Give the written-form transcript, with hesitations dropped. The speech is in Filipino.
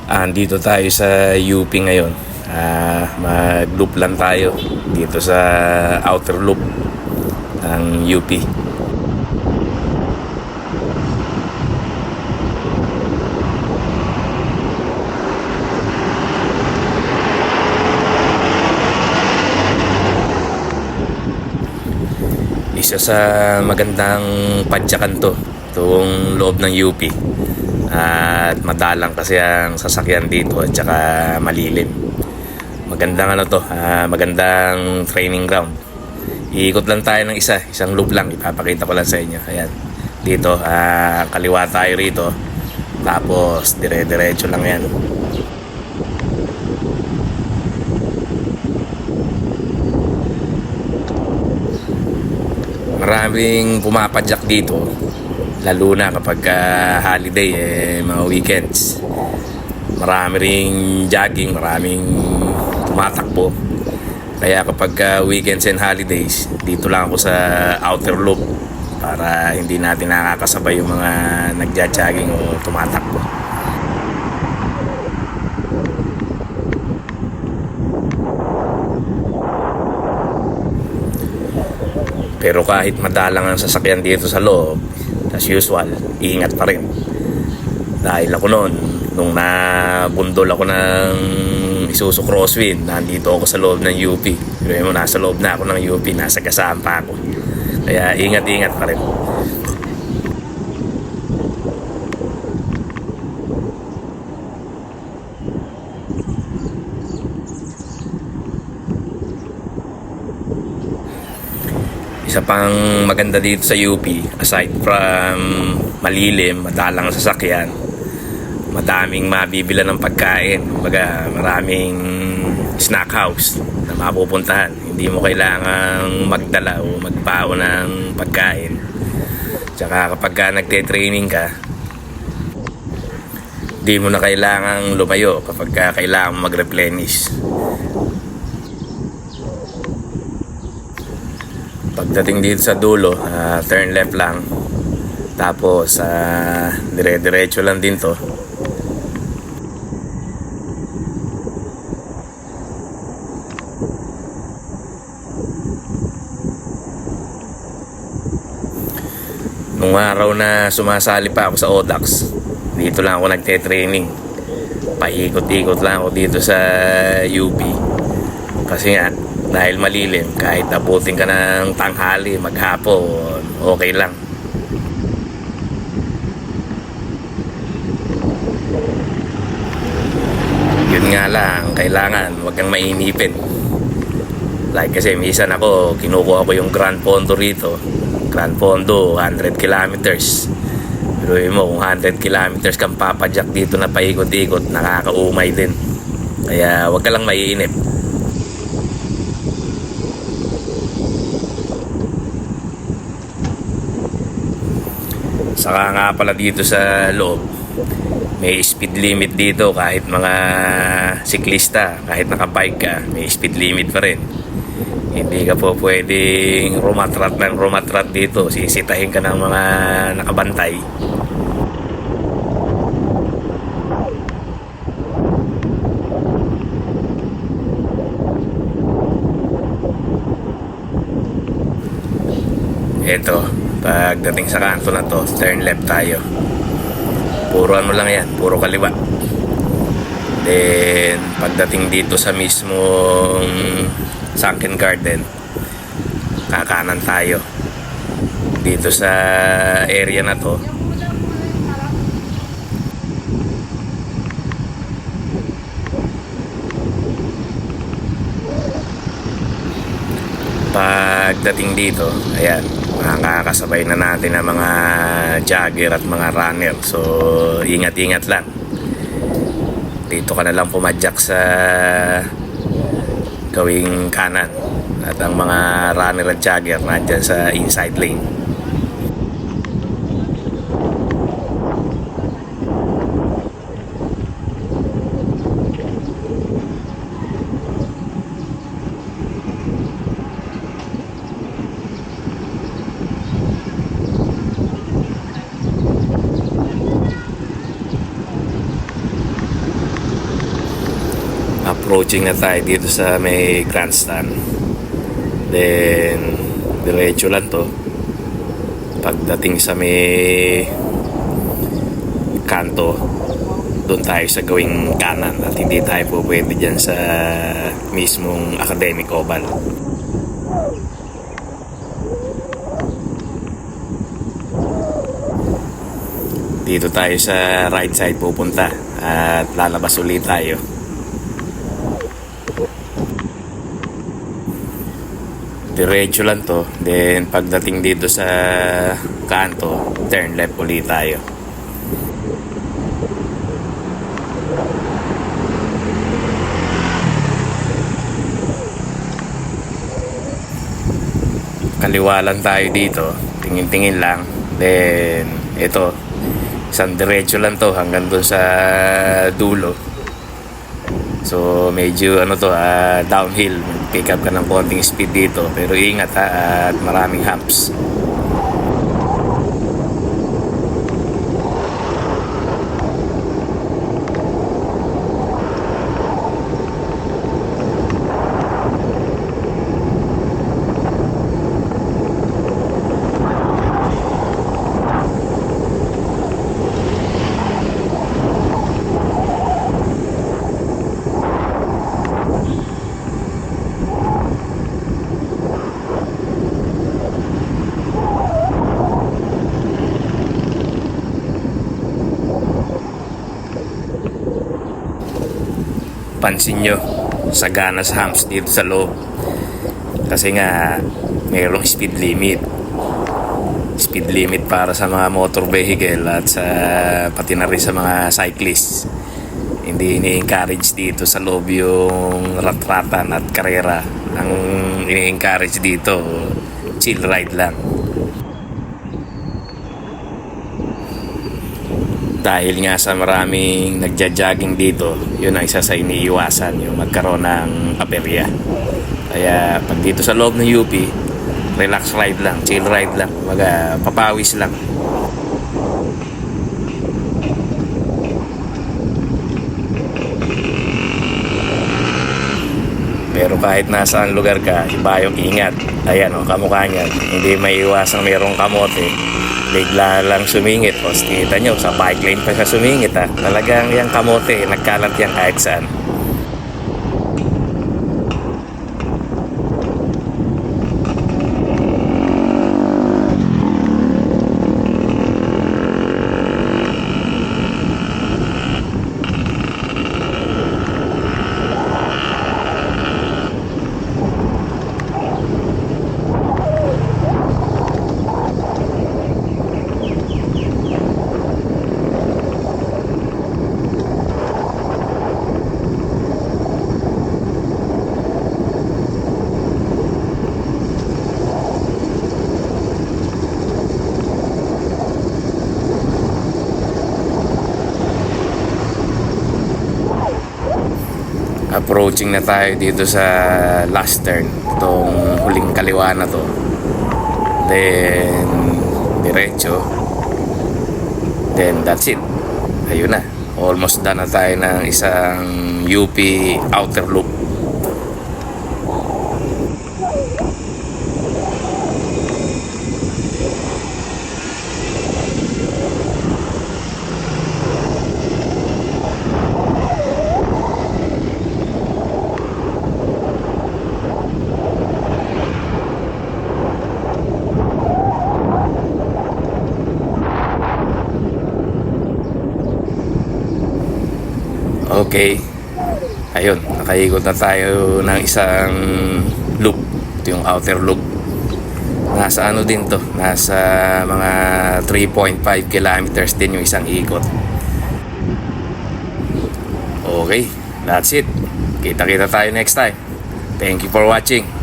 Andito tayo sa UP ngayon. Mag-loop lang tayo dito sa outer loop ng UP. Isa sa magandang padyakan to, itong loob ng UP. At madalang kasi ang sasakyan dito at saka malilim. Magandang magandang training ground. Iikot lang tayo ng isang loop lang, ipapakita ko lang sa inyo. Ayan. Dito, kaliwa tayo rito. Tapos dire-diretso lang 'yan. Maraming pumapadyak dito, lalo na kapag holiday, mga weekends. Marami ring jogging, maraming tumatakbo. Kaya kapag weekends and holidays, dito lang ako sa outer loop para hindi natin nakakasabay yung mga nagja-jogging o tumatakbo. Pero kahit madalang ang sasakyan dito sa loob, as usual, ingat pa rin. Dahil ako noon, nung nabundol ako ng Isuzu Crosswind, nandito ako sa loob ng UP. Pero mo, nasa loob na ako ng UP, nasa gasaan pa ako. Kaya ingat-ingat pa rin. Isa pang maganda dito sa UP, aside from malilim, madalang sasakyan, madaming mabibila ng pagkain. Kumbaga, maraming snack house na mapupuntahan. Hindi mo kailangang magdala o magpao ng pagkain. Tsaka kapag nagte-training ka, hindi mo na kailangang lumayo kapag kailangan mag-replenish. Pagdating dito sa dulo, turn left lang. Tapos dire-diretso lang din to. Nung araw na sumasali pa ako sa ODAX, dito lang ako nagte-training. Paikot-ikot lang ako dito sa UP. Kasi nga, dahil malilim, kahit abutin ka ng tanghali, maghapon, okay lang. Yun nga lang, kailangan wag kang mainipin. Like kasi minsan ako, kinukuha ko yung Grand Fondo rito. Grand Fondo, 100 kilometers. Pero yun mo, kung 100 kilometers kang papadyak dito na paikot-ikot, nakakaumay din. Kaya wag ka lang maiinip. Saka nga pala dito sa loob, may speed limit dito kahit mga siklista, kahit nakabike ka, may speed limit pa rin. Hindi ka po pwedeng rumatrat dito, sisitahin ka ng mga nakabantay. Ito, pagdating sa kanto na to, turn left tayo. Puro lang yan, puro kaliwa. Then pagdating dito sa mismong Sunken Garden, kakanan tayo. Dito sa area na to, pagdating dito, ayan, makakasabay na natin ang mga jogger at mga runner. So ingat-ingat lang. Dito ka na lang pumadyak sa gawing kanan. At ang mga runner at jogger nandyan sa inside lane. Approaching na tayo dito sa may grandstand. Then diretso lang to. Pagdating sa may kanto, doon tayo sa gawing kanan at hindi tayo po pwede dyan sa mismong academic oval. Dito tayo sa right side pupunta at lalabas ulit tayo. Diretso lang to. Then pagdating dito sa kanto, turn left ulit tayo. Kaliwa lang tayo dito, tingin-tingin lang. Then ito, isang diretso lang to hanggang doon sa dulo. So medyo downhill, pick up ka ng konting speed dito, pero ingat ha, at maraming humps. Pansin nyo, sagana sa humps dito sa loob. Kasi nga, mayroong speed limit. Speed limit para sa mga motor vehicle at pati na rin sa mga cyclists. Hindi ini-encourage dito sa loob yung rat-ratan at karera. Ang ini-encourage dito, chill ride lang. Dahil nga sa maraming nagja-jogging dito, yun ang isa sa iniiwasan, yung magkaroon ng aberya. Kaya pag dito sa loob ng UP, relax ride lang, chill ride lang, papawis lang. Pero kahit nasaan lugar ka, iba yung ingat. Ayan kamukha niyan, hindi may iwasang mayroong kamote. Bigla lang sumingit. O, kita nyo, sa bike lane pa siya sumingit ha. Talagang yung kamote, nagkalat yan kahit saan. Approaching na tayo dito sa last turn, itong huling kaliwa na to. Then diretso, then that's it. Ayun na, almost done na tayo ng isang UP outer loop. Okay, ayun, nakaikot na tayo ng isang loop. Ito yung outer loop. Nasa din to, nasa mga 3.5 kilometers din yung isang ikot. Okay, that's it. Kita-kita tayo next time. Thank you for watching.